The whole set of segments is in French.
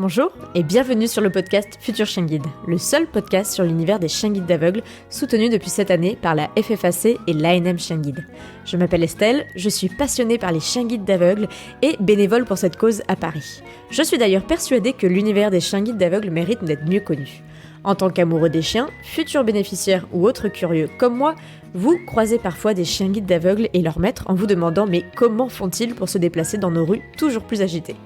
Bonjour et bienvenue sur le podcast Futur Chien Guide, le seul podcast sur l'univers des chiens guides d'aveugles soutenu depuis cette année par la FFAC et l'ANM Chien Guide. Je m'appelle Estelle, je suis passionnée par les chiens guides d'aveugles et bénévole pour cette cause à Paris. Je suis d'ailleurs persuadée que l'univers des chiens guides d'aveugles mérite d'être mieux connu. En tant qu'amoureux des chiens, futurs bénéficiaires ou autres curieux comme moi, vous croisez parfois des chiens guides d'aveugles et leurs maîtres en vous demandant mais comment font-ils pour se déplacer dans nos rues toujours plus agitées ?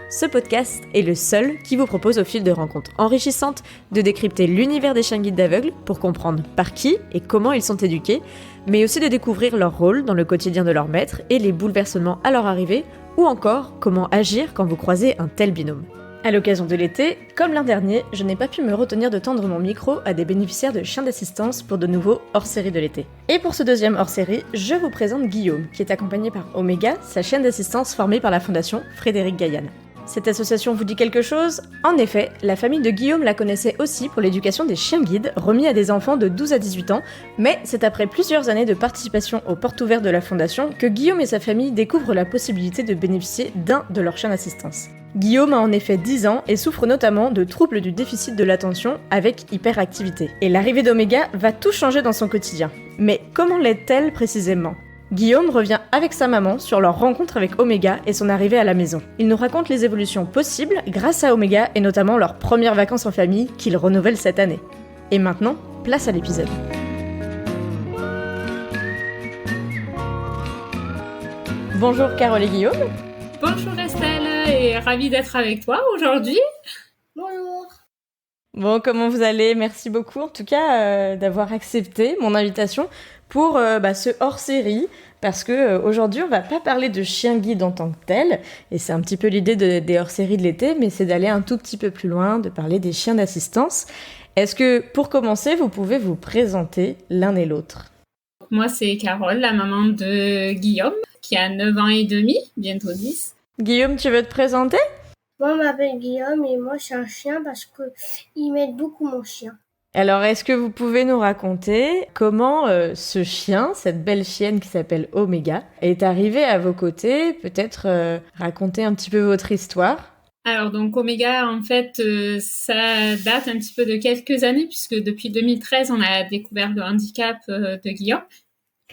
Ce podcast est le seul qui vous propose au fil de rencontres enrichissantes de décrypter l'univers des chiens guides d'aveugles pour comprendre par qui et comment ils sont éduqués, mais aussi de découvrir leur rôle dans le quotidien de leur maître et les bouleversements à leur arrivée, ou encore comment agir quand vous croisez un tel binôme. À l'occasion de l'été, comme l'an dernier, je n'ai pas pu me retenir de tendre mon micro à des bénéficiaires de chiens d'assistance pour de nouveaux hors-série de l'été. Et pour ce deuxième hors-série, je vous présente Guillaume, qui est accompagné par Omega, sa chienne d'assistance formée par la fondation Frédéric Gaillan. Cette association vous dit quelque chose ? En effet, la famille de Guillaume la connaissait aussi pour l'éducation des chiens guides remis à des enfants de 12 à 18 ans, mais c'est après plusieurs années de participation aux portes ouvertes de la fondation que Guillaume et sa famille découvrent la possibilité de bénéficier d'un de leurs chiens d'assistance. Guillaume a en effet 10 ans et souffre notamment de troubles du déficit de l'attention avec hyperactivité. Et l'arrivée d'Omega va tout changer dans son quotidien. Mais comment l'aide-t-elle précisément ? Guillaume revient avec sa maman sur leur rencontre avec Omega et son arrivée à la maison. Il nous raconte les évolutions possibles grâce à Omega et notamment leurs premières vacances en famille qu'ils renouvellent cette année. Et maintenant, place à l'épisode. Bonjour Carole et Guillaume. Bonjour Estelle et ravie d'être avec toi aujourd'hui. Bonjour. Bon, comment vous allez ? Merci beaucoup en tout cas d'avoir accepté mon invitation pour ce hors-série, parce que aujourd'hui on va pas parler de chiens guides en tant que tel, et c'est un petit peu l'idée des hors-séries de l'été, mais c'est d'aller un tout petit peu plus loin, de parler des chiens d'assistance. Est-ce que pour commencer, vous pouvez vous présenter l'un et l'autre ? Moi c'est Carole, la maman de Guillaume, qui a 9 ans et demi, bientôt 10. Guillaume, tu veux te présenter ? Moi, je m'appelle Guillaume et moi, je suis un chien parce qu'il m'aide beaucoup, mon chien. Alors, est-ce que vous pouvez nous raconter comment ce chien, cette belle chienne qui s'appelle Omega, est arrivé à vos côtés ? Peut-être raconter un petit peu votre histoire. Alors donc Omega, en fait, ça date un petit peu de quelques années, puisque depuis 2013, on a découvert le handicap de Guillaume,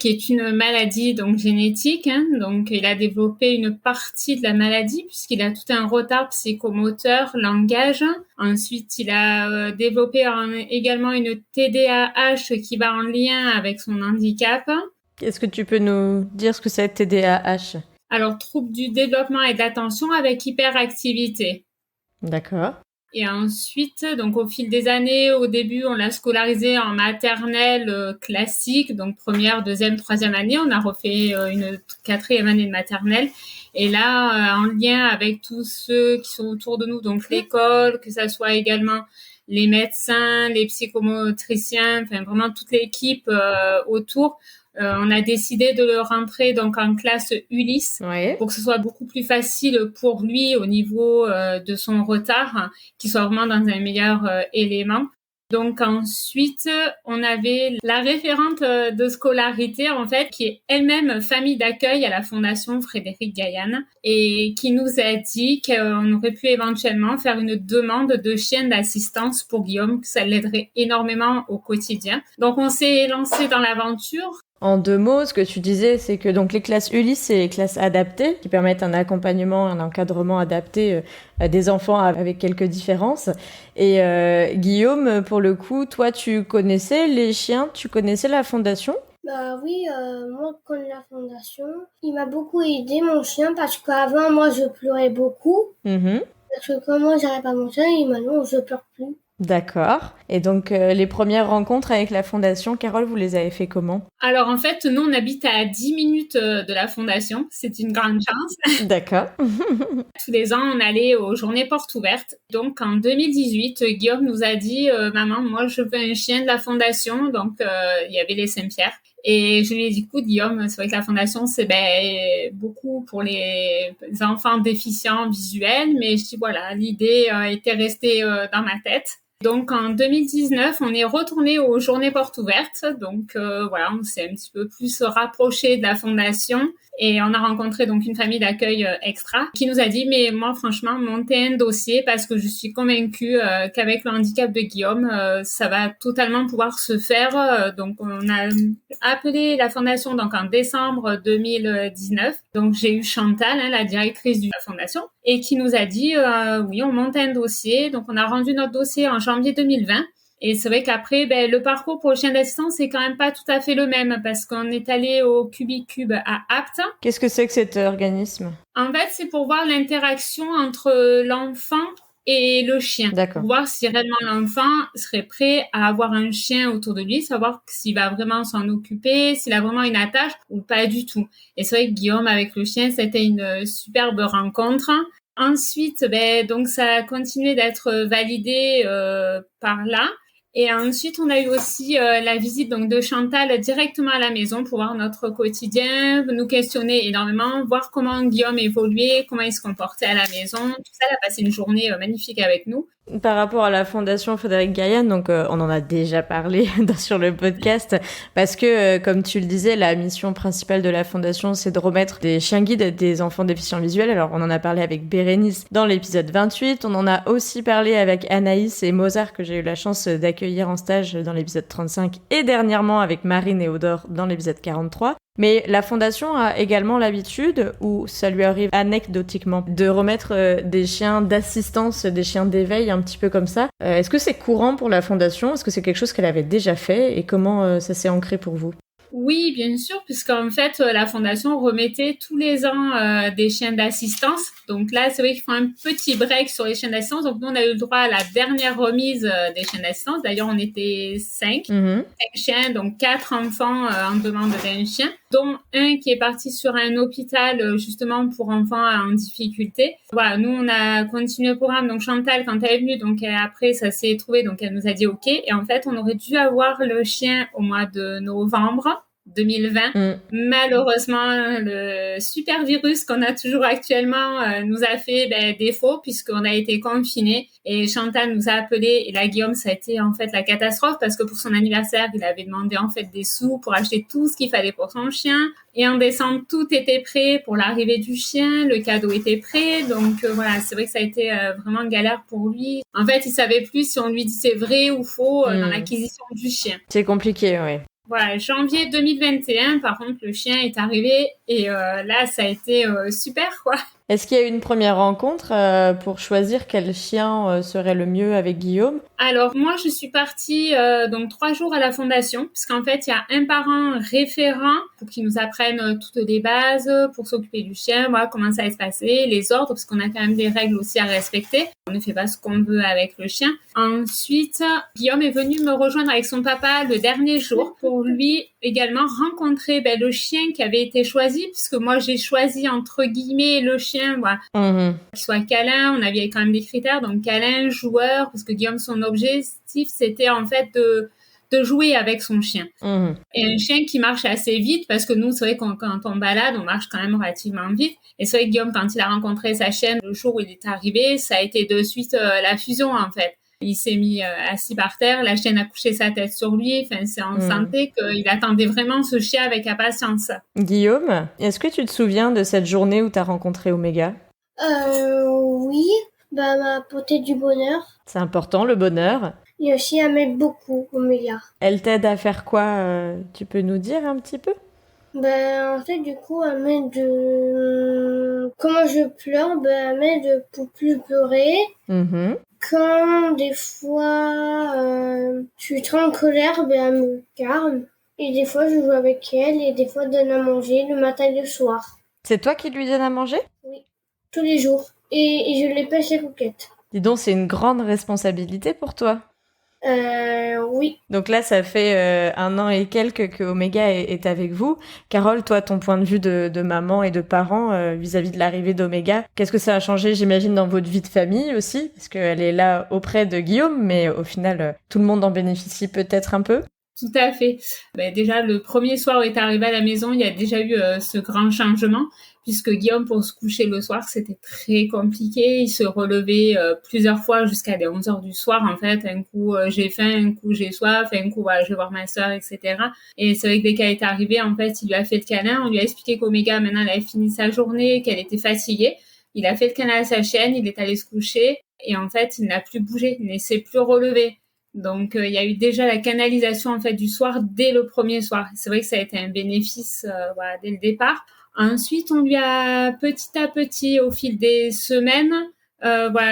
qui est une maladie donc génétique. Donc, il a développé une partie de la maladie puisqu'il a tout un retard psychomoteur, langage. Ensuite, il a développé également une TDAH qui va en lien avec son handicap. Est-ce que tu peux nous dire ce que c'est TDAH ? Alors, trouble du développement et de l'attention avec hyperactivité. D'accord. Et ensuite, donc au fil des années, au début, on l'a scolarisé en maternelle classique, donc première, deuxième, troisième année. On a refait une 4e année de maternelle. Et là, en lien avec tous ceux qui sont autour de nous, donc l'école, que ça soit également les médecins, les psychomotriciens, enfin vraiment toute l'équipe autour. On a décidé de le rentrer donc en classe Ulysse pour que ce soit beaucoup plus facile pour lui au niveau de son retard, qu'il soit vraiment dans un meilleur élément. Donc ensuite, on avait la référente de scolarité en fait, qui est elle-même famille d'accueil à la Fondation Frédéric Gaillan et qui nous a dit qu'on aurait pu éventuellement faire une demande de chienne d'assistance pour Guillaume, que ça l'aiderait énormément au quotidien. Donc on s'est lancé dans l'aventure. En 2 mots, ce que tu disais, c'est que donc les classes Ulysse, c'est les classes adaptées qui permettent un accompagnement, un encadrement adapté à des enfants avec quelques différences. Et Guillaume, pour le coup, toi, tu connaissais les chiens, tu connaissais la fondation ? Bah oui, moi, je connais la fondation. Il m'a beaucoup aidé, mon chien, parce qu'avant, moi, je pleurais beaucoup. Parce que quand moi, j'arrive à mon chien, et maintenant, je pleure plus. D'accord. Et donc, les premières rencontres avec la Fondation, Carole, vous les avez fait comment ? Alors, en fait, nous, on habite à 10 minutes de la Fondation. C'est une grande chance. D'accord. Tous les ans, on allait aux journées portes ouvertes. Donc, en 2018, Guillaume nous a dit « Maman, moi, je veux un chien de la Fondation. » Donc, il y avait les Saint-Pierre. Et je lui ai dit, écoute, Guillaume, c'est vrai que la Fondation, c'est beaucoup pour les enfants déficients visuels. Mais je dis, voilà, l'idée était restée dans ma tête. Donc en 2019, on est retourné aux journées portes ouvertes. Donc voilà, on s'est un petit peu plus rapproché de la fondation et on a rencontré donc une famille d'accueil extra qui nous a dit mais moi franchement montez un dossier parce que je suis convaincue qu'avec le handicap de Guillaume, ça va totalement pouvoir se faire. Donc on a appelé la fondation donc en décembre 2019. Donc j'ai eu Chantal, la directrice de la fondation, et qui nous a dit oui, on monte un dossier. Donc on a rendu notre dossier en janvier 2020. Et c'est vrai qu'après, le parcours pour le chien d'assistance, c'est quand même pas tout à fait le même parce qu'on est allé au Cubicube à Apt. Qu'est-ce que c'est que cet organisme ? En fait, c'est pour voir l'interaction entre l'enfant et le chien. D'accord. Pour voir si réellement l'enfant serait prêt à avoir un chien autour de lui, savoir s'il va vraiment s'en occuper, s'il a vraiment une attache ou pas du tout. Et c'est vrai que Guillaume, avec le chien, c'était une superbe rencontre. Ensuite, donc ça a continué d'être validé par là. Et ensuite, on a eu aussi la visite donc de Chantal directement à la maison pour voir notre quotidien, nous questionner énormément, voir comment Guillaume évoluait, comment il se comportait à la maison. Tout ça, elle a passé une journée magnifique avec nous. Par rapport à la Fondation Frédéric Gaillan, donc on en a déjà parlé sur le podcast, parce que comme tu le disais, la mission principale de la Fondation, c'est de remettre des chiens guides des enfants déficients visuels. Alors on en a parlé avec Bérénice dans l'épisode 28, on en a aussi parlé avec Anaïs et Mozart que j'ai eu la chance d'accueillir en stage dans l'épisode 35 et dernièrement avec Marine et Odor dans l'épisode 43. Mais la Fondation a également l'habitude, ou ça lui arrive anecdotiquement, de remettre des chiens d'assistance, des chiens d'éveil, un petit peu comme ça. Est-ce que c'est courant pour la Fondation ? Est-ce que c'est quelque chose qu'elle avait déjà fait ? Et comment ça s'est ancré pour vous ? Oui, bien sûr, puisqu'en fait, la Fondation remettait tous les ans des chiens d'assistance. Donc là, c'est vrai qu'ils font un petit break sur les chiens d'assistance. Donc nous, on a eu le droit à la dernière remise des chiens d'assistance. D'ailleurs, on était 5 chiens, donc 4 enfants en demande d'un chien, dont un qui est parti sur un hôpital justement pour enfants en difficulté. Voilà, nous, on a continué le programme. Donc Chantal, quand elle est venue, donc après, ça s'est trouvé. Donc elle nous a dit OK. Et en fait, on aurait dû avoir le chien au mois de novembre 2020. Malheureusement, le super virus qu'on a toujours actuellement nous a fait défaut puisqu'on a été confinés et Chantal nous a appelé et là Guillaume, ça a été en fait la catastrophe parce que pour son anniversaire, il avait demandé en fait des sous pour acheter tout ce qu'il fallait pour son chien et en décembre, tout était prêt pour l'arrivée du chien, le cadeau était prêt donc voilà, c'est vrai que ça a été vraiment galère pour lui. En fait, il savait plus si on lui disait vrai ou faux dans l'acquisition du chien. C'est compliqué, oui. Voilà, janvier 2021, par contre, le chien est arrivé et là, ça a été super, quoi. Est-ce qu'il y a eu une première rencontre pour choisir quel chien serait le mieux avec Guillaume ? Alors, moi, je suis partie donc 3 jours à la Fondation, puisqu'en fait, il y a un parent référent pour qu'il nous apprenne toutes les bases, pour s'occuper du chien, voilà, comment ça va se passer, les ordres, parce qu'on a quand même des règles aussi à respecter. On ne fait pas ce qu'on veut avec le chien. Ensuite, Guillaume est venu me rejoindre avec son papa le dernier jour pour lui également rencontrer le chien qui avait été choisi, puisque moi, j'ai choisi entre guillemets le chien, voilà, qu'il soit câlin. On avait quand même des critères, donc câlin, joueur, parce que Guillaume, son objectif, c'était en fait de jouer avec son chien. Et un chien qui marche assez vite, parce que nous, c'est vrai quand on balade, on marche quand même relativement vite. Et c'est vrai que Guillaume, quand il a rencontré sa chienne, le jour où il est arrivé, ça a été de suite la fusion, en fait. Il s'est mis assis par terre, la chienne a couché sa tête sur lui, enfin, on sentait qu'il attendait vraiment ce chien avec impatience. Guillaume, est-ce que tu te souviens de cette journée où tu as rencontré Oméga ? Oui, m'a apporté du bonheur. C'est important, le bonheur. Et aussi, elle m'aide beaucoup, Oméga. Elle t'aide à faire quoi ? Tu peux nous dire un petit peu ? En fait, du coup, elle m'aide comment je pleure, elle m'aide pour plus pleurer. Quand, des fois, je suis très en colère, elle me calme. Et des fois, je joue avec elle et des fois, elle donne à manger le matin et le soir. C'est toi qui lui donnes à manger ? Oui, tous les jours. Et je les pêche les coquettes. Dis donc, c'est une grande responsabilité pour toi. Oui. Donc là, ça fait 1 an et quelques que Oméga est avec vous. Carole, toi, ton point de vue de maman et de parent vis-à-vis de l'arrivée d'Oméga, qu'est-ce que ça a changé, j'imagine, dans votre vie de famille aussi ? Parce qu'elle est là auprès de Guillaume, mais au final, tout le monde en bénéficie peut-être un peu. Tout à fait. Déjà, le premier soir où il est arrivé à la maison, il y a déjà eu ce grand changement, puisque Guillaume, pour se coucher le soir, c'était très compliqué. Il se relevait plusieurs fois jusqu'à les 11 heures du soir, en fait. Un coup, j'ai faim, un coup, j'ai soif, un coup, je vais voir ma sœur, etc. Et c'est vrai que dès qu'elle est arrivée, en fait, il lui a fait le câlin. On lui a expliqué qu'Oméga, maintenant, elle avait fini sa journée, qu'elle était fatiguée. Il a fait le câlin à sa chienne, il est allé se coucher. Et en fait, il n'a plus bougé, il ne s'est plus relevé. Donc, il y a eu déjà la canalisation en fait du soir dès le premier soir. C'est vrai que ça a été un bénéfice dès le départ. Ensuite, on lui a petit à petit, au fil des semaines,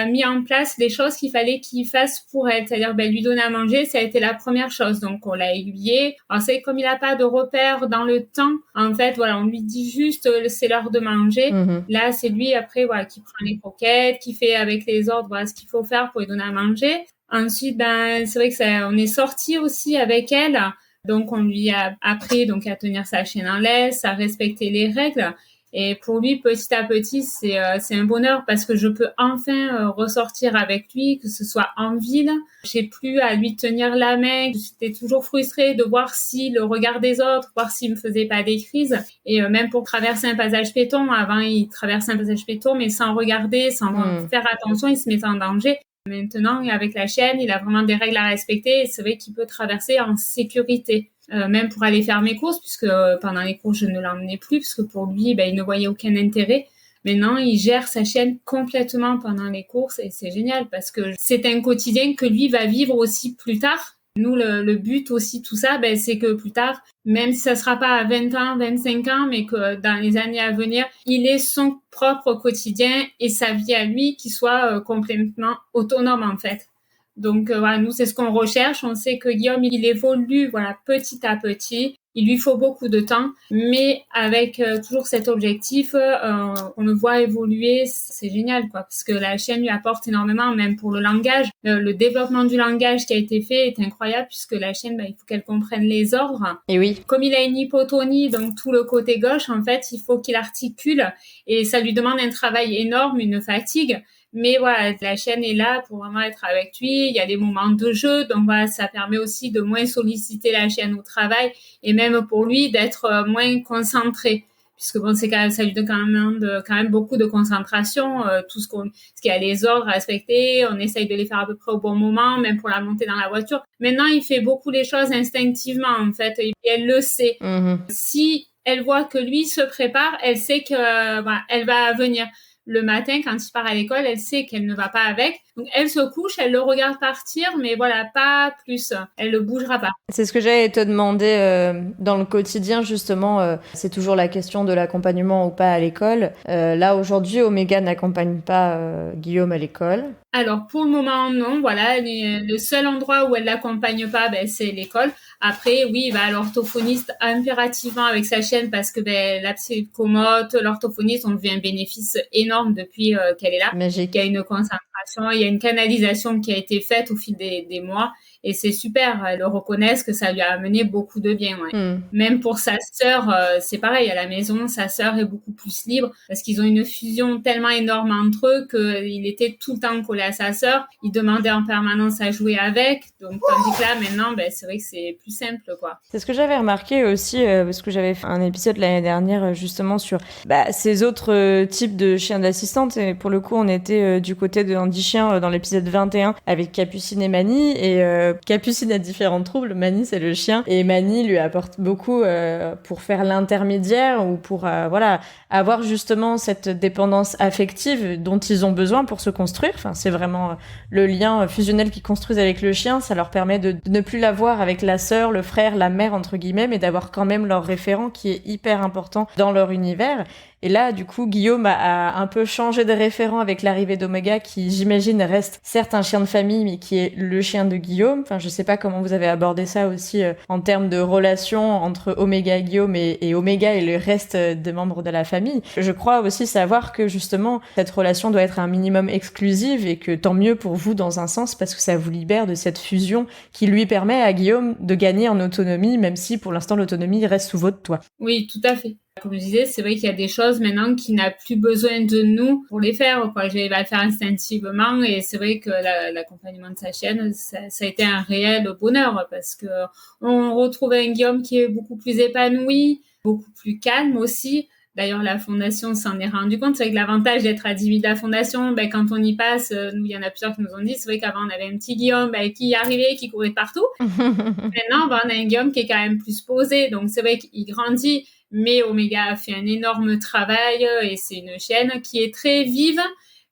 mis en place les choses qu'il fallait qu'il fasse pour elle. C'est-à-dire, lui donner à manger, ça a été la première chose. Donc, on l'a aiguillé. Alors, c'est comme il n'a pas de repère dans le temps. En fait, on lui dit juste, c'est l'heure de manger. Mm-hmm. Là, c'est lui après, qui prend les croquettes, qui fait avec les ordres, ce qu'il faut faire pour lui donner à manger. Ensuite, c'est vrai que on est sorti aussi avec elle. Donc, on lui a appris à tenir sa chienne en laisse, à respecter les règles. Et pour lui, petit à petit, c'est un bonheur parce que je peux enfin ressortir avec lui, que ce soit en ville. J'ai plus à lui tenir la main. J'étais toujours frustrée de voir si le regard des autres, voir s'il me faisait pas des crises. Et même pour traverser un passage piéton, avant, il traversait un passage piéton, mais sans regarder, sans faire attention, il se mettait en danger. Maintenant, avec la chienne, il a vraiment des règles à respecter et c'est vrai qu'il peut traverser en sécurité. Même pour aller faire mes courses, puisque pendant les courses, je ne l'emmenais plus, parce que pour lui, il ne voyait aucun intérêt. Maintenant, il gère sa chienne complètement pendant les courses et c'est génial parce que c'est un quotidien que lui va vivre aussi plus tard. Nous, le but aussi, tout ça, c'est que plus tard, même si ça sera pas à 20 ans, 25 ans, mais que dans les années à venir, il ait son propre quotidien et sa vie à lui qui soit complètement autonome, en fait. Donc, nous, c'est ce qu'on recherche. On sait que Guillaume, il évolue, petit à petit. Il lui faut beaucoup de temps, mais avec toujours cet objectif, on le voit évoluer, c'est génial, parce que la chienne lui apporte énormément, même pour le langage. Le développement du langage qui a été fait est incroyable, puisque la chienne, il faut qu'elle comprenne les ordres. Et oui. Comme il a une hypotonie, donc tout le côté gauche, en fait, il faut qu'il articule, et ça lui demande un travail énorme, une fatigue. Mais la chienne est là pour vraiment être avec lui. Il y a des moments de jeu, donc ça permet aussi de moins solliciter la chienne au travail et même pour lui d'être moins concentré, puisque ça lui donne quand même beaucoup de concentration. Tout ce qu'il y a les ordres à respecter, on essaye de les faire à peu près au bon moment, même pour la montée dans la voiture. Maintenant, il fait beaucoup les choses instinctivement en fait, et elle le sait. Mm-hmm. Si elle voit que lui se prépare, elle sait que elle va venir. Le matin, quand il part à l'école, elle sait qu'elle ne va pas avec. Donc, elle se couche, elle le regarde partir, mais pas plus. Elle ne bougera pas. C'est ce que j'allais te demander dans le quotidien, justement. C'est toujours la question de l'accompagnement ou pas à l'école. Là, aujourd'hui, Oméga n'accompagne pas Guillaume à l'école. Alors, pour le moment, non. Le seul endroit où elle l'accompagne pas, c'est l'école. Après, oui, il va à l'orthophoniste impérativement avec sa chienne parce que la psychomote, l'orthophoniste, on vit un bénéfice énorme depuis qu'elle est là. Magique. Il y a une concentration, il y a une canalisation qui a été faite au fil des mois. Et c'est super, elles le reconnaissent que ça lui a amené beaucoup de bien. Même pour sa sœur, c'est pareil, à la maison, sa sœur est beaucoup plus libre parce qu'ils ont une fusion tellement énorme entre eux qu'il était tout le temps collé à sa sœur. Il demandait en permanence à jouer avec. Donc, tandis que là, maintenant, c'est vrai que c'est plus simple, C'est ce que j'avais remarqué aussi, parce que j'avais fait un épisode l'année dernière, justement, sur ces autres types de chiens d'assistante. Et pour le coup, on était du côté de Andy Chien dans l'épisode 21 avec Capucine et Mani. Et Capucine a différents troubles, Mani c'est le chien et Mani lui apporte beaucoup pour faire l'intermédiaire ou pour avoir justement cette dépendance affective dont ils ont besoin pour se construire. Enfin, c'est vraiment le lien fusionnel qu'ils construisent avec le chien, ça leur permet de ne plus l'avoir avec la sœur, le frère, la mère entre guillemets, mais d'avoir quand même leur référent qui est hyper important dans leur univers. Et là, du coup, Guillaume a un peu changé de référent avec l'arrivée d'Oméga, qui, j'imagine, reste certes un chien de famille, mais qui est le chien de Guillaume. Enfin, je sais pas comment vous avez abordé ça aussi en termes de relation entre Oméga et Guillaume et Oméga et le reste des membres de la famille. Je crois aussi savoir que, justement, cette relation doit être un minimum exclusive et que tant mieux pour vous dans un sens parce que ça vous libère de cette fusion qui lui permet à Guillaume de gagner en autonomie, même si pour l'instant l'autonomie reste sous votre toit. Oui, tout à fait. Comme je disais, c'est vrai qu'il y a des choses maintenant qui n'a plus besoin de nous pour les faire, quoi. Elle va le faire instinctivement et c'est vrai que l'accompagnement de sa chienne, ça a été un réel bonheur parce que on retrouve un Guillaume qui est beaucoup plus épanoui, beaucoup plus calme aussi. D'ailleurs, la fondation s'en est rendu compte. C'est vrai que l'avantage d'être à 10 000 de la fondation, quand on y passe, nous, il y en a plusieurs qui nous ont dit, c'est vrai qu'avant, on avait un petit Guillaume qui arrivait, qui courait partout. Maintenant, on a un Guillaume qui est quand même plus posé. Donc, c'est vrai qu'il grandit, mais Omega a fait un énorme travail et c'est une chienne qui est très vive.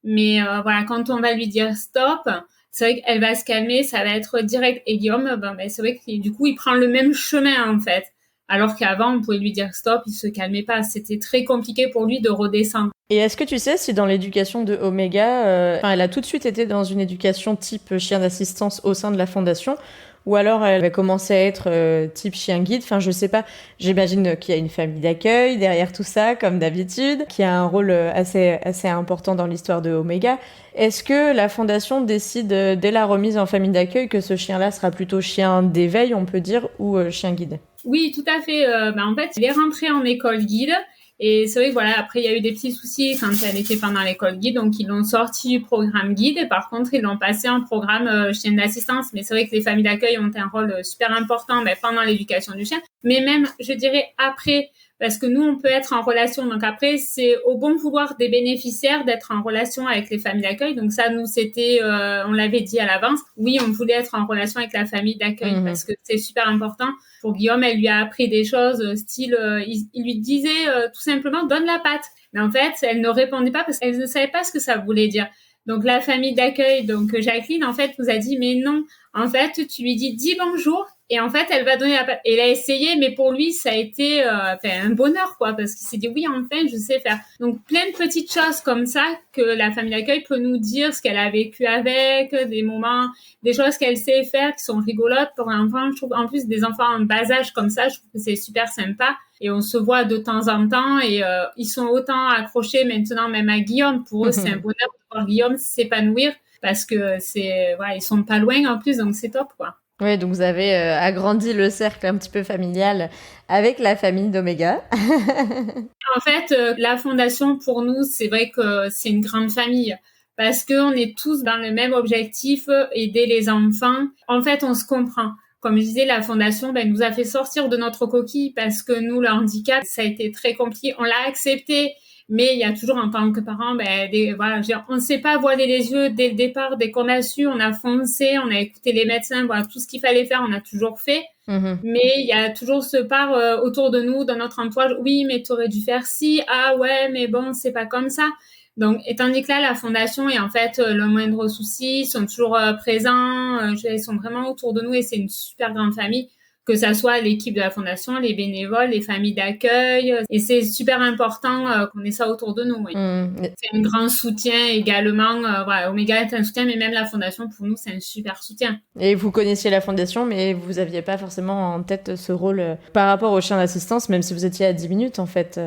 Mais voilà, quand on va lui dire stop, c'est vrai qu'elle va se calmer, ça va être direct. Et Guillaume, c'est vrai que du coup, il prend le même chemin, en fait. Alors qu'avant, on pouvait lui dire stop, il se calmait pas. C'était très compliqué pour lui de redescendre. Et est-ce que tu sais si dans l'éducation de Omega, elle a tout de suite été dans une éducation type chien d'assistance au sein de la fondation, ou alors elle va commencer à être type chien guide? Enfin, je sais pas. J'imagine qu'il y a une famille d'accueil derrière tout ça, comme d'habitude, qui a un rôle assez important dans l'histoire de Omega. Est-ce que la fondation décide dès la remise en famille d'accueil que ce chien-là sera plutôt chien d'éveil, on peut dire, ou chien guide? Oui, tout à fait. En fait, il est rentré en école guide. Et c'est vrai que voilà, après, il y a eu des petits soucis quand elle était pendant l'école guide. Donc, ils l'ont sorti du programme guide. Et par contre, ils l'ont passé en programme chien d'assistance. Mais c'est vrai que les familles d'accueil ont un rôle super important pendant l'éducation du chien. Mais même, je dirais, après, parce que nous, on peut être en relation. Donc après, c'est au bon vouloir des bénéficiaires d'être en relation avec les familles d'accueil. Donc ça, nous, c'était, on l'avait dit à l'avance. Oui, on voulait être en relation avec la famille d'accueil parce que c'est super important. Pour Guillaume, elle lui a appris des choses, style, il lui disait tout simplement, donne la patte. Mais en fait, elle ne répondait pas parce qu'elle ne savait pas ce que ça voulait dire. Donc la famille d'accueil, donc Jacqueline, en fait, nous a dit, mais non, en fait, tu lui dis bonjour. Et en fait, elle va donner la patte. Et elle a essayé, mais pour lui, ça a été un bonheur, quoi, parce qu'il s'est dit, oui, enfin, je sais faire. Donc, plein de petites choses comme ça que la famille d'accueil peut nous dire, ce qu'elle a vécu avec, des moments, des choses qu'elle sait faire qui sont rigolotes pour un enfant. Je trouve, en plus, des enfants en bas âge comme ça, je trouve que c'est super sympa. Et on se voit de temps en temps et ils sont autant accrochés maintenant, même à Guillaume. Pour eux, c'est un bonheur de voir Guillaume s'épanouir parce que ils sont pas loin en plus, donc c'est top, quoi. Oui, donc vous avez agrandi le cercle un petit peu familial avec la famille d'Omega. En fait, la fondation, pour nous, c'est vrai que c'est une grande famille parce qu'on est tous dans le même objectif, aider les enfants. En fait, on se comprend. Comme je disais, la fondation nous a fait sortir de notre coquille parce que nous, le handicap, ça a été très compliqué. On l'a accepté. Mais il y a toujours, en tant que parent, on ne sait pas voiler les yeux dès le départ. Dès qu'on a su, on a foncé, on a écouté les médecins, voilà, tout ce qu'il fallait faire, on a toujours fait. Mais il y a toujours ce part autour de nous, dans notre entourage. Oui, mais tu aurais dû faire ci. Ah ouais, mais bon, c'est pas comme ça. Donc, étant donné que là, la fondation est en fait le moindre souci, ils sont toujours présents, ils sont vraiment autour de nous et c'est une super grande famille. Que ça soit l'équipe de la fondation, les bénévoles, les familles d'accueil. Et c'est super important qu'on ait ça autour de nous. Oui. C'est un grand soutien également. Omega est un soutien, mais même la fondation, pour nous, c'est un super soutien. Et vous connaissiez la fondation, mais vous n'aviez pas forcément en tête ce rôle par rapport aux chiens d'assistance, même si vous étiez à 10 minutes, en fait.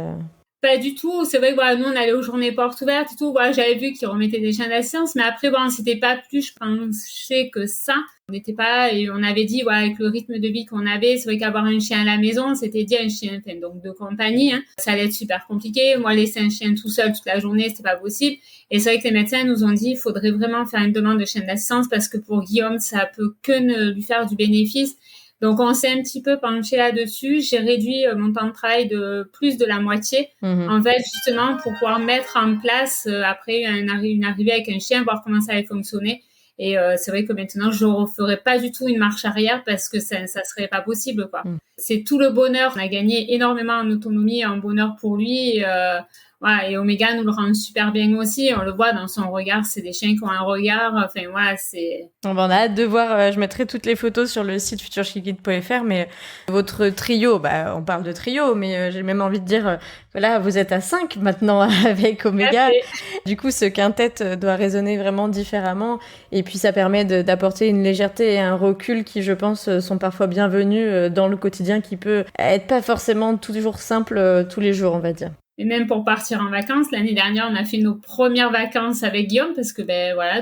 Pas du tout. C'est vrai que nous, on allait aux journées portes ouvertes et tout. J'avais vu qu'ils remettaient des chiens d'assistance, mais après, c'était pas plus, je pensais que ça. On n'était pas, et on avait dit, avec le rythme de vie qu'on avait, c'est vrai qu'avoir un chien à la maison, on s'était dit un chien, donc de compagnie, ça allait être super compliqué. Moi, laisser un chien tout seul toute la journée, c'était pas possible. Et c'est vrai que les médecins nous ont dit, il faudrait vraiment faire une demande de chien d'assistance parce que pour Guillaume, ça peut que ne lui faire du bénéfice. Donc, on s'est un petit peu penché là-dessus. J'ai réduit mon temps de travail de plus de la moitié, en fait, justement, pour pouvoir mettre en place, après une arrivée avec un chien, voir comment ça allait fonctionner. Et c'est vrai que maintenant, je ne referai pas du tout une marche arrière parce que ça serait pas possible, quoi. C'est tout le bonheur. On a gagné énormément en autonomie et en bonheur pour lui. Et Omega nous le rend super bien aussi. On le voit dans son regard. C'est des chiens qui ont un regard. Enfin, c'est... On a hâte de voir. Je mettrai toutes les photos sur le site futurchienguide.fr. Mais votre trio, on parle de trio, mais j'ai même envie de dire, vous êtes à 5 maintenant avec Omega. Du coup, ce quintet doit résonner vraiment différemment. Et puis, ça permet d'apporter une légèreté et un recul qui, je pense, sont parfois bienvenus dans le quotidien qui peut être pas forcément toujours simple tous les jours, on va dire. Et même pour partir en vacances, l'année dernière, on a fait nos premières vacances avec Guillaume parce que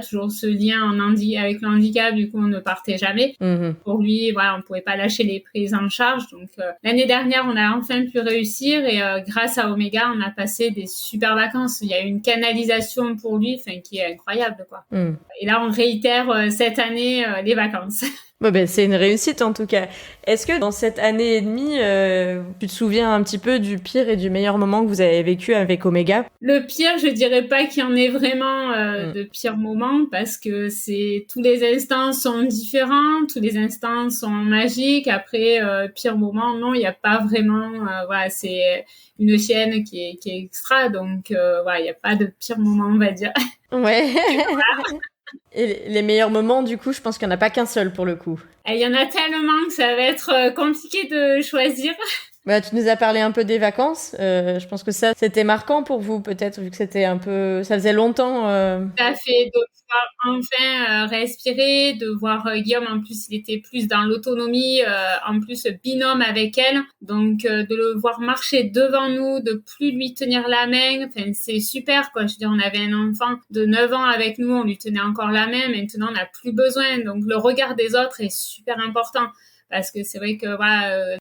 toujours ce lien avec le handicap, du coup on ne partait jamais. Pour lui, on pouvait pas lâcher les prises en charge. Donc l'année dernière, on a enfin pu réussir et grâce à Omega, on a passé des super vacances. Il y a eu une canalisation pour lui, qui est incroyable, quoi. Et là, on réitère cette année les vacances. C'est une réussite en tout cas. Est-ce que dans cette année et demie, tu te souviens un petit peu du pire et du meilleur moment que vous avez vécu avec Omega ? Le pire, je dirais pas qu'il y en ait vraiment de pires moments parce que tous les instants sont différents, tous les instants sont magiques. Après, pire moment, non, il n'y a pas vraiment. C'est une chienne qui est extra, donc il n'y a pas de pire moment, on va dire. Ouais. Et les meilleurs moments, du coup, je pense qu'il n'y en a pas qu'un seul pour le coup. Il y en a tellement que ça va être compliqué de choisir. Tu nous as parlé un peu des vacances. Je pense que ça, c'était marquant pour vous, peut-être, vu que c'était ça faisait longtemps. Ça fait de pouvoir enfin respirer, de voir Guillaume, en plus, il était plus dans l'autonomie, en plus binôme avec elle. Donc, de le voir marcher devant nous, de plus lui tenir la main, c'est super, quoi. Je veux dire, on avait un enfant de 9 ans avec nous, on lui tenait encore la main. Maintenant, on n'a plus besoin. Donc, le regard des autres est super important. Parce que c'est vrai que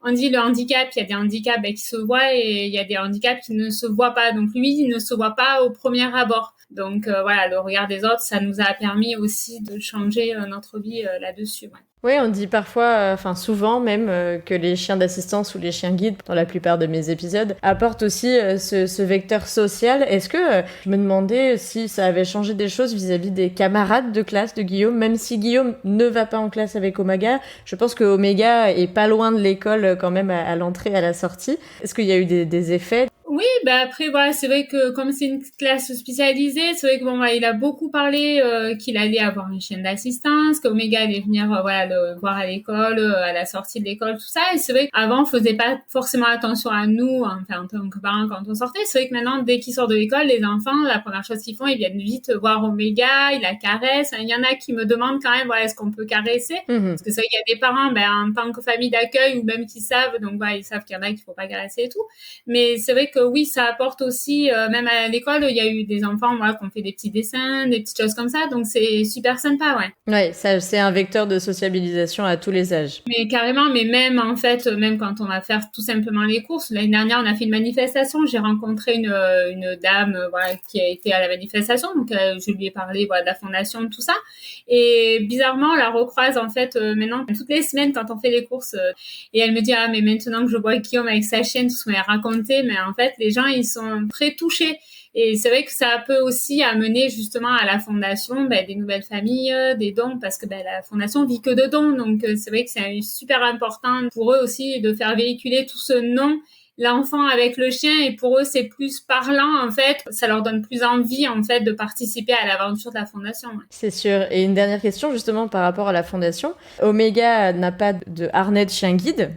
on dit le handicap, il y a des handicaps qui se voient et il y a des handicaps qui ne se voient pas. Donc lui, il ne se voit pas au premier abord. Donc le regard des autres, ça nous a permis aussi de changer notre vie là-dessus. Ouais. Oui, on dit parfois, souvent même, que les chiens d'assistance ou les chiens guides, dans la plupart de mes épisodes, apportent aussi ce vecteur social. Est-ce que je me demandais si ça avait changé des choses vis-à-vis des camarades de classe de Guillaume, même si Guillaume ne va pas en classe avec Omega, je pense que Omega est pas loin de l'école quand même à l'entrée, à la sortie. Est-ce qu'il y a eu des effets ? Oui, après c'est vrai que comme c'est une classe spécialisée, c'est vrai que il a beaucoup parlé qu'il allait avoir une chienne d'assistance, qu'Omega allait venir le voir à l'école, à la sortie de l'école, tout ça. Et c'est vrai qu'avant on faisait pas forcément attention à nous, en tant que parents quand on sortait. C'est vrai que maintenant dès qu'ils sortent de l'école, les enfants, la première chose qu'ils font, ils viennent vite voir Omega, ils la caressent. Il y en a qui me demandent quand même est-ce qu'on peut caresser, parce que c'est vrai qu'il y a des parents en tant que famille d'accueil ou même qui savent, donc ils savent qu'il y en a qu'il faut pas caresser et tout. Mais c'est vrai que oui, ça apporte aussi, même à l'école, il y a eu des enfants qui ont fait des petits dessins, des petites choses comme ça, donc c'est super sympa, ouais. Ouais, ça, c'est un vecteur de sociabilisation à tous les âges. Mais carrément, mais même en fait, même quand on va faire tout simplement les courses, l'année dernière, on a fait une manifestation, j'ai rencontré une dame qui a été à la manifestation, donc je lui ai parlé de la fondation, tout ça, et bizarrement, on la recroise en fait maintenant toutes les semaines quand on fait les courses, et elle me dit mais maintenant que je vois Guillaume avec sa chienne, tout ce qu'on a raconté, mais en fait les gens ils sont très touchés et c'est vrai que ça peut aussi amener justement à la fondation des nouvelles familles, des dons, parce que la fondation vit que de dons, donc c'est vrai que c'est super important pour eux aussi de faire véhiculer tout ce nom, l'enfant avec le chien, et pour eux c'est plus parlant en fait, ça leur donne plus envie en fait de participer à l'aventure de la fondation. Ouais. C'est sûr. Et une dernière question justement par rapport à la fondation, Omega n'a pas de harnais de chien guide,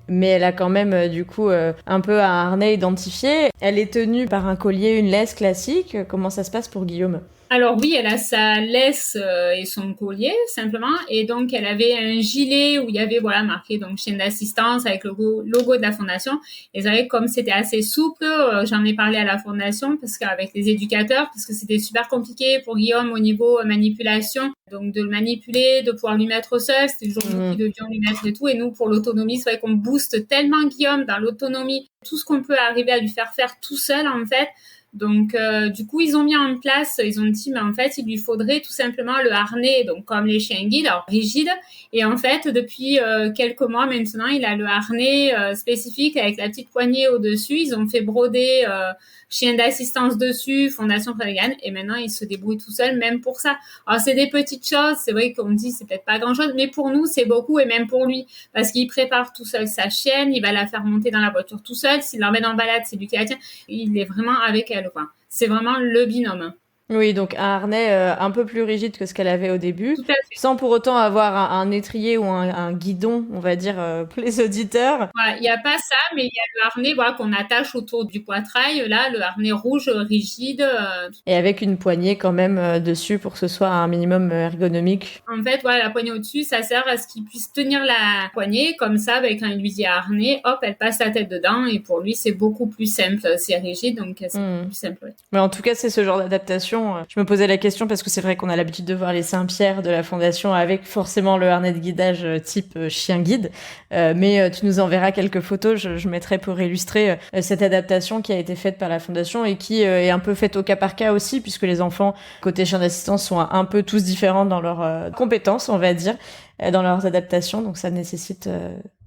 mais elle a quand même du coup un peu un harnais identifié. Elle est tenue par un collier, une laisse classique. Comment ça se passe pour Guillaume ? Alors oui, elle a sa laisse et son collier simplement, et donc elle avait un gilet où il y avait marqué donc chienne d'assistance avec le logo de la fondation. Et c'est vrai que comme c'était assez souple, j'en ai parlé à la fondation parce qu'avec les éducateurs, parce que c'était super compliqué pour Guillaume au niveau manipulation, donc de le manipuler, de pouvoir lui mettre au sol, c'était toujours nous qui devions lui mettre et tout. Et nous pour l'autonomie, c'est vrai qu'on booste tellement Guillaume dans l'autonomie, tout ce qu'on peut arriver à lui faire tout seul en fait. Donc, du coup, ils ont mis en place, ils ont dit, mais en fait, il lui faudrait tout simplement le harnais, donc comme les chiens guides, alors rigide. Et en fait, depuis quelques mois maintenant, il a le harnais spécifique avec la petite poignée au-dessus. Ils ont fait broder chien d'assistance dessus, Fondation Fredegane, et maintenant, il se débrouille tout seul, même pour ça. Alors, c'est des petites choses, c'est vrai qu'on dit, c'est peut-être pas grand-chose, mais pour nous, c'est beaucoup, et même pour lui, parce qu'il prépare tout seul sa chienne, il va la faire monter dans la voiture tout seul, s'il l'emmène en balade, c'est lui qui la tient, il est vraiment avec elle, quoi. C'est vraiment le binôme. Oui, donc un harnais un peu plus rigide que ce qu'elle avait au début, sans pour autant avoir un étrier ou un guidon, on va dire, pour les auditeurs. Il n'y a pas ça, mais il y a le harnais qu'on attache autour du poitrail, là, le harnais rouge rigide. Et avec une poignée quand même dessus pour que ce soit un minimum ergonomique. En fait, la poignée au-dessus, ça sert à ce qu'il puisse tenir la poignée, comme ça, quand il lui dit harnais, hop, elle passe la tête dedans, et pour lui, c'est beaucoup plus simple. C'est rigide, donc c'est plus simple. Ouais. Mais en tout cas, c'est ce genre d'adaptation. Je me posais la question parce que c'est vrai qu'on a l'habitude de voir les Saint-Pierre de la Fondation avec forcément le harnais de guidage type chien guide. Mais tu nous enverras quelques photos, je mettrai pour illustrer cette adaptation qui a été faite par la Fondation et qui est un peu faite au cas par cas aussi, puisque les enfants côté chien d'assistance sont un peu tous différents dans leurs compétences, on va dire, dans leurs adaptations. Donc ça nécessite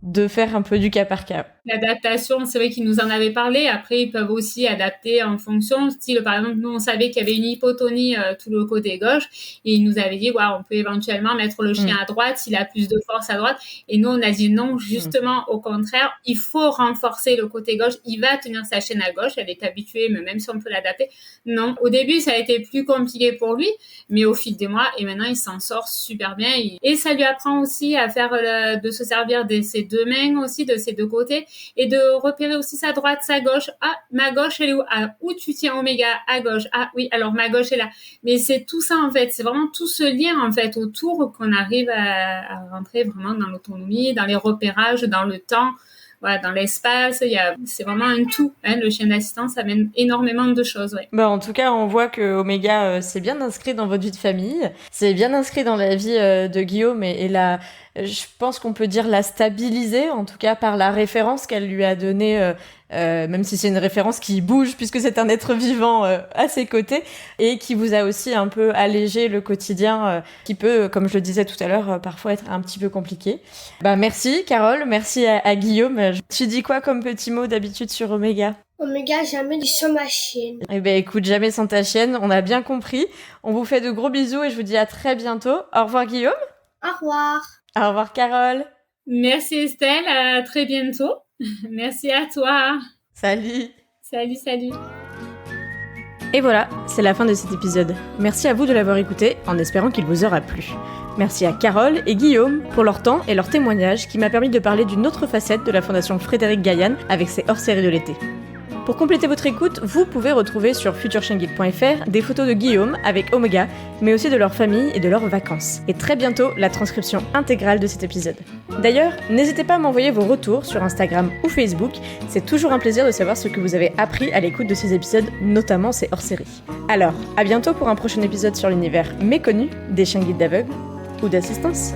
de faire un peu du cas par cas. L'adaptation, c'est vrai qu'ils nous en avaient parlé. Après, ils peuvent aussi adapter en fonction. Style, par exemple, nous, on savait qu'il y avait une hypotonie tout le côté gauche. Et ils nous avaient dit, on peut éventuellement mettre le chien à droite s'il a plus de force à droite. Et nous, on a dit non, justement, au contraire, il faut renforcer le côté gauche. Il va tenir sa chaîne à gauche. Elle est habituée, mais même si on peut l'adapter. Non, au début, ça a été plus compliqué pour lui. Mais au fil des mois, et maintenant, il s'en sort super bien. Et ça lui apprend aussi à faire, de se servir de ses deux mains aussi, de ses deux côtés. Et de repérer aussi sa droite, sa gauche. Ah, ma gauche, elle est où? Ah, où tu tiens Oméga? À gauche. Ah oui, alors ma gauche est là. Mais c'est tout ça, en fait. C'est vraiment tout ce lien, en fait, autour qu'on arrive à rentrer vraiment dans l'autonomie, dans les repérages, dans le temps, dans l'espace. C'est vraiment un tout. Le chien d'assistance amène énormément de choses. Ouais. En tout cas, on voit que Oméga, c'est bien inscrit dans votre vie de famille. C'est bien inscrit dans la vie de Guillaume et la... Je pense qu'on peut dire la stabiliser, en tout cas par la référence qu'elle lui a donnée, même si c'est une référence qui bouge puisque c'est un être vivant à ses côtés et qui vous a aussi un peu allégé le quotidien qui peut, comme je le disais tout à l'heure, parfois être un petit peu compliqué. Merci Carole, merci à Guillaume. Tu dis quoi comme petit mot d'habitude sur Oméga ? Oméga, jamais sans ma chienne. Écoute, jamais sans ta chienne, on a bien compris. On vous fait de gros bisous et je vous dis à très bientôt. Au revoir Guillaume. Au revoir. Au revoir Carole. Merci Estelle, à très bientôt. Merci à toi. Salut. Salut. Et voilà, c'est la fin de cet épisode. Merci à vous de l'avoir écouté, en espérant qu'il vous aura plu. Merci à Carole et Guillaume pour leur temps et leur témoignage qui m'a permis de parler d'une autre facette de la Fondation Frédéric Gaillan avec ses hors-séries de l'été. Pour compléter votre écoute, vous pouvez retrouver sur futurchienguide.fr des photos de Guillaume avec Oméga, mais aussi de leur famille et de leurs vacances. Et très bientôt, la transcription intégrale de cet épisode. D'ailleurs, n'hésitez pas à m'envoyer vos retours sur Instagram ou Facebook, c'est toujours un plaisir de savoir ce que vous avez appris à l'écoute de ces épisodes, notamment ces hors-séries. Alors, à bientôt pour un prochain épisode sur l'univers méconnu des chiens guides d'aveugles ou d'assistance.